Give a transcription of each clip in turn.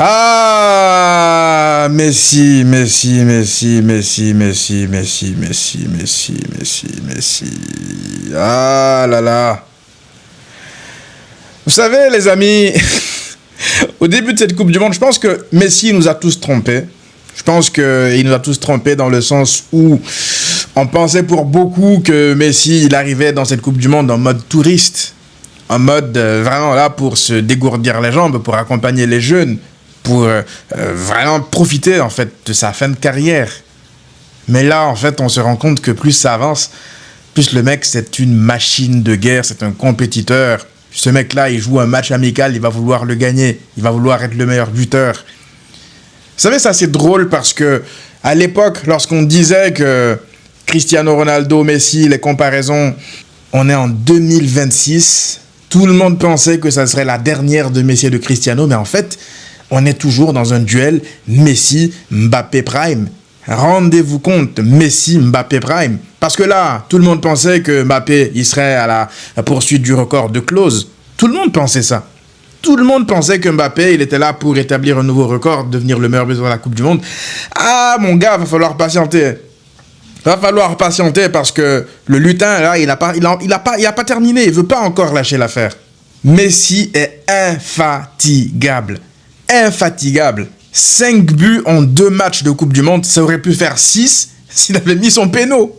Ah, Messi, Messi, Messi, Messi, Messi, Messi, Messi, Messi, Messi, Messi. Ah là là. Vous savez, les amis, au début de cette Coupe du Monde, je pense que Messi nous a tous trompés. Je pense qu'il nous a tous trompés dans le sens où on pensait pour beaucoup que Messi, il arrivait dans cette Coupe du Monde en mode touriste. En mode vraiment là pour se dégourdir les jambes, pour accompagner les jeunes, pour vraiment profiter en fait de sa fin de carrière. Mais là, en fait, on se rend compte que plus ça avance, plus le mec, c'est une machine de guerre, c'est un compétiteur. Ce mec-là, il joue un match amical, il va vouloir le gagner, il va vouloir être le meilleur buteur. Vous savez, ça c'est drôle parce que à l'époque, lorsqu'on disait que Cristiano Ronaldo, Messi, les comparaisons, on est en 2026, tout le monde pensait que ça serait la dernière de Messi et de Cristiano, mais en fait, on est toujours dans un duel Messi-Mbappé Prime. Rendez-vous compte, Messi-Mbappé Prime. Parce que là, tout le monde pensait que Mbappé, il serait à la poursuite du record de Klose. Tout le monde pensait ça. Tout le monde pensait que Mbappé, il était là pour établir un nouveau record, devenir le meilleur buteur de la Coupe du Monde. Ah, mon gars, va falloir patienter. Va falloir patienter parce que le lutin, là, il a pas terminé. Il veut pas encore lâcher l'affaire. Messi est infatigable. Infatigable. 5 buts en 2 matchs de Coupe du Monde. Ça aurait pu faire 6 s'il avait mis son péno.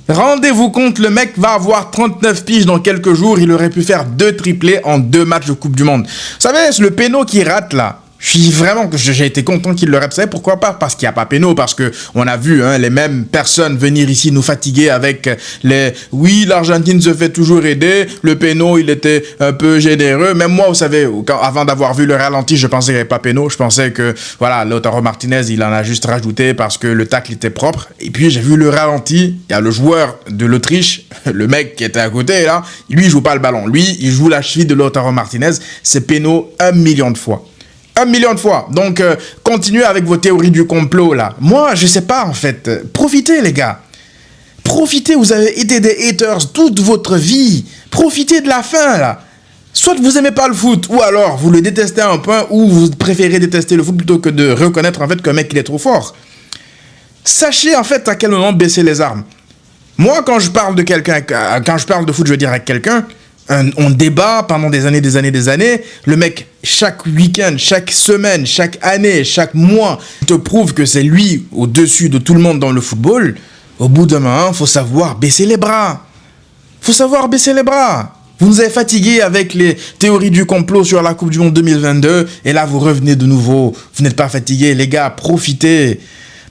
Rendez-vous compte, le mec va avoir 39 piges dans quelques jours. Il aurait pu faire 2 triplés en 2 matchs de Coupe du Monde. Vous savez, le péno qui rate là, j'ai été content qu'il le rate. Vous savez pourquoi pas? Parce qu'il n'y a pas péno, parce que on a vu les mêmes personnes venir ici nous fatiguer avec oui, l'Argentine se fait toujours aider, le péno il était un peu généreux. Même moi, vous savez, avant d'avoir vu le ralenti, je pensais qu'il n'y avait pas péno. Je pensais que voilà, Lautaro Martinez, il en a juste rajouté parce que le tacle était propre. Et puis j'ai vu le ralenti, il y a le joueur de l'Autriche, le mec qui était à côté là, lui il joue pas le ballon, lui il joue la cheville de Lautaro Martinez. C'est péno 1 million de fois. 1 million de fois. Donc, continuez avec vos théories du complot, là. Moi, je sais pas, en fait. Profitez, les gars. Profitez, vous avez été des haters toute votre vie. Profitez de la fin, là. Soit vous aimez pas le foot, ou alors vous le détestez à un point où vous préférez détester le foot plutôt que de reconnaître, en fait, qu'un mec, il est trop fort. Sachez, en fait, à quel moment baisser les armes. Moi, quand je parle de quelqu'un, quand je parle de foot, je veux dire avec quelqu'un, on débat pendant des années. Le mec, chaque week-end, chaque semaine, chaque année, chaque mois, te prouve que c'est lui au-dessus de tout le monde dans le football. Au bout d'un moment, faut savoir baisser les bras. Faut savoir baisser les bras. Vous nous avez fatigués avec les théories du complot sur la Coupe du Monde 2022. Et là, vous revenez de nouveau. Vous n'êtes pas fatigués. Les gars, profitez.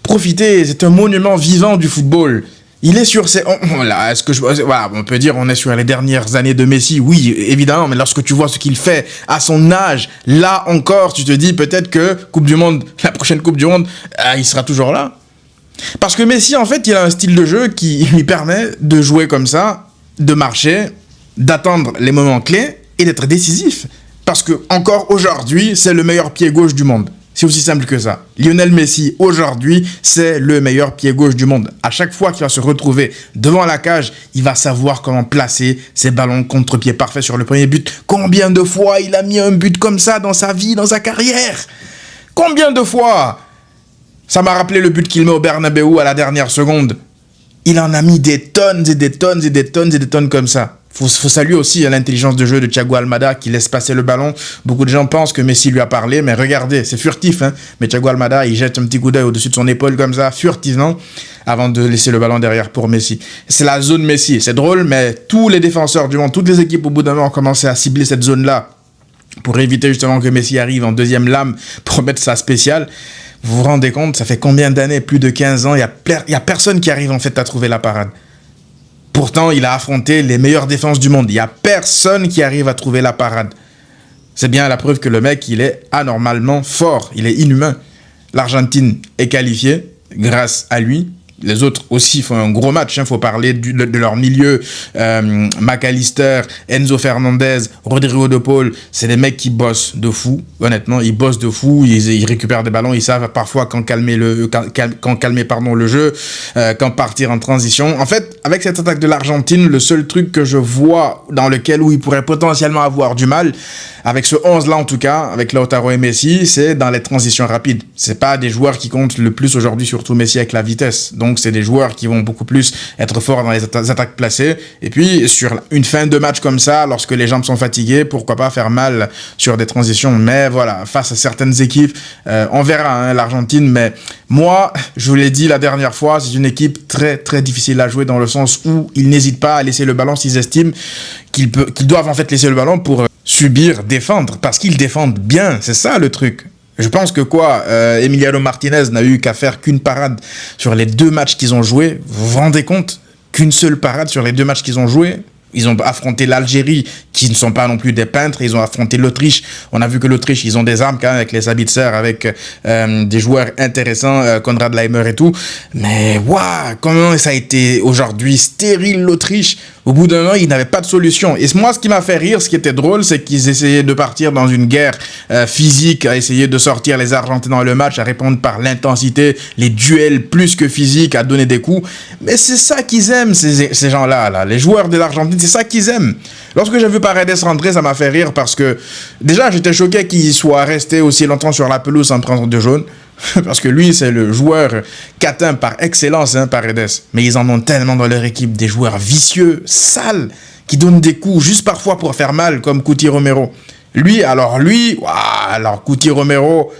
Profitez. C'est un monument vivant du football. Il est sur ces... Voilà, voilà, on peut dire on est sur les dernières années de Messi, oui, évidemment, mais lorsque tu vois ce qu'il fait à son âge, là encore, tu te dis peut-être que Coupe du Monde, la prochaine Coupe du Monde, il sera toujours là. Parce que Messi, en fait, il a un style de jeu qui lui permet de jouer comme ça, de marcher, d'attendre les moments clés et d'être décisif. Parce que, encore aujourd'hui, c'est le meilleur pied gauche du monde. C'est aussi simple que ça. Lionel Messi, aujourd'hui, c'est le meilleur pied gauche du monde. À chaque fois qu'il va se retrouver devant la cage, il va savoir comment placer ses ballons contre-pied parfait sur le premier but. Combien de fois il a mis un but comme ça dans sa vie, dans sa carrière? Combien de fois? Ça m'a rappelé le but qu'il met au Bernabeu à la dernière seconde. Il en a mis des tonnes et des tonnes et des tonnes et des tonnes comme ça. Faut saluer aussi l'intelligence de jeu de Thiago Almada qui laisse passer le ballon. Beaucoup de gens pensent que Messi lui a parlé, mais regardez, c'est furtif, hein. Mais Thiago Almada, il jette un petit coup d'œil au-dessus de son épaule comme ça, furtivement, avant de laisser le ballon derrière pour Messi. C'est la zone Messi, c'est drôle, mais tous les défenseurs du monde, toutes les équipes au bout d'un moment ont commencé à cibler cette zone-là pour éviter justement que Messi arrive en deuxième lame pour mettre sa spéciale. Vous vous rendez compte, ça fait combien d'années, plus de 15 ans, il y a personne qui arrive en fait à trouver la parade. Pourtant, il a affronté les meilleures défenses du monde. Il n'y a personne qui arrive à trouver la parade. C'est bien la preuve que le mec, il est anormalement fort. Il est inhumain. L'Argentine est qualifiée grâce à lui. Les autres aussi font un gros match. Il faut parler de leur milieu. McAllister, Enzo Fernandez, Rodrigo de Paul, c'est des mecs qui bossent de fou. Honnêtement, ils bossent de fou. Ils récupèrent des ballons. Ils savent parfois quand calmer le jeu, quand partir en transition. En fait, avec cette attaque de l'Argentine, le seul truc que je vois dans lequel où ils pourraient potentiellement avoir du mal, avec ce 11-là en tout cas, avec Lautaro et Messi, c'est dans les transitions rapides. C'est pas des joueurs qui comptent le plus aujourd'hui, surtout Messi avec la vitesse. Donc c'est des joueurs qui vont beaucoup plus être forts dans les attaques placées. Et puis sur une fin de match comme ça, lorsque les jambes sont fatiguées, pourquoi pas faire mal sur des transitions. Mais voilà, face à certaines équipes, on verra l'Argentine. Mais moi, je vous l'ai dit la dernière fois, c'est une équipe très très difficile à jouer dans le sens où ils n'hésitent pas à laisser le ballon s'ils estiment qu'ils doivent en fait laisser le ballon pour subir, défendre, parce qu'ils défendent bien. C'est ça le truc. Je pense que Emiliano Martinez n'a eu qu'à faire qu'une parade sur les 2 matchs qu'ils ont joués. Vous vous rendez compte qu'une seule parade sur les 2 matchs qu'ils ont joués? Ils ont affronté l'Algérie, qui ne sont pas non plus des peintres. Ils ont affronté l'Autriche. On a vu que l'Autriche, ils ont des armes quand même avec les Sabitzer, avec des joueurs intéressants, Konrad Laimer et tout. Mais waouh, comment ça a été aujourd'hui stérile l'Autriche. Au bout d'un moment, ils n'avaient pas de solution. Et moi, ce qui m'a fait rire, ce qui était drôle, c'est qu'ils essayaient de partir dans une guerre physique, à essayer de sortir les Argentins dans le match, à répondre par l'intensité, les duels plus que physiques, à donner des coups. Mais c'est ça qu'ils aiment, ces gens-là, les joueurs de l'Argentine, c'est ça qu'ils aiment. Lorsque j'ai vu Paredes rentrer, ça m'a fait rire parce que déjà, j'étais choqué qu'il soit resté aussi longtemps sur la pelouse sans prendre de jaune. Parce que lui, c'est le joueur catin par excellence, Paredes. Mais ils en ont tellement dans leur équipe, des joueurs vicieux, sales, qui donnent des coups juste parfois pour faire mal, comme Cuti Romero. Alors Cuti Romero,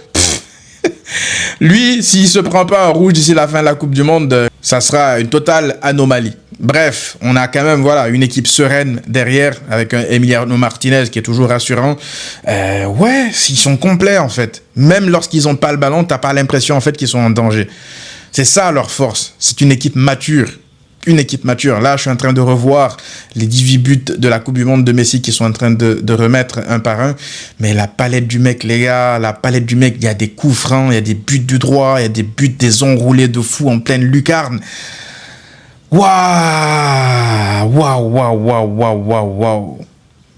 lui, s'il se prend pas un rouge d'ici la fin de la Coupe du Monde, ça sera une totale anomalie. Bref, on a quand même une équipe sereine derrière, avec un Emiliano Martinez qui est toujours rassurant. Ils sont complets en fait. Même lorsqu'ils n'ont pas le ballon, t'as pas l'impression en fait qu'ils sont en danger. C'est ça leur force. C'est une équipe mature. Une équipe mature. Là, je suis en train de revoir les 18 buts de la Coupe du Monde de Messi qui sont en train de remettre un par un. Mais la palette du mec, les gars, il y a des coups francs, il y a des buts du droit, il y a des buts, des enroulés de fou en pleine lucarne. Waouh.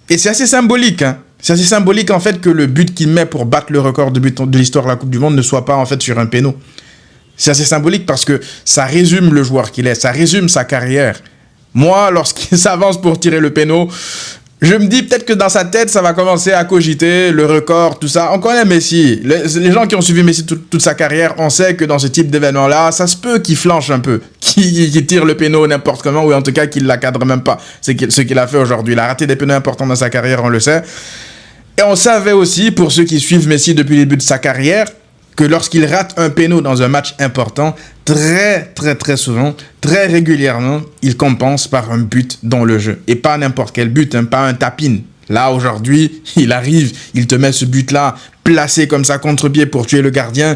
Et c'est assez symbolique, C'est assez symbolique, en fait, que le but qu'il met pour battre le record de but de l'histoire de la Coupe du Monde ne soit pas, en fait, sur un péno. C'est assez symbolique parce que ça résume le joueur qu'il est, ça résume sa carrière. Moi, lorsqu'il s'avance pour tirer le péno, je me dis peut-être que dans sa tête, ça va commencer à cogiter le record, tout ça. On connaît Messi. Les gens qui ont suivi Messi toute sa carrière, on sait que dans ce type d'événement-là, ça se peut qu'il flanche un peu, qu'il tire le péno n'importe comment, ou en tout cas qu'il ne la cadre même pas. C'est ce qu'il a fait aujourd'hui. Il a raté des pénaux importants dans sa carrière, on le sait. Et on savait aussi, pour ceux qui suivent Messi depuis le début de sa carrière, que lorsqu'il rate un péno dans un match important, très très très souvent, très régulièrement, il compense par un but dans le jeu. Et pas n'importe quel but, pas un tap-in. Là, aujourd'hui, il arrive, il te met ce but-là, placé comme ça contre-pied pour tuer le gardien.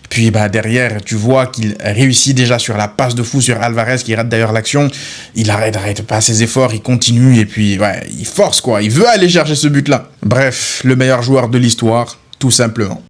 Puis derrière, tu vois qu'il réussit déjà sur la passe de fou sur Alvarez, qui rate d'ailleurs l'action. Il arrête pas ses efforts, il continue, et puis il force quoi. Il veut aller chercher ce but-là. Bref, le meilleur joueur de l'histoire, tout simplement.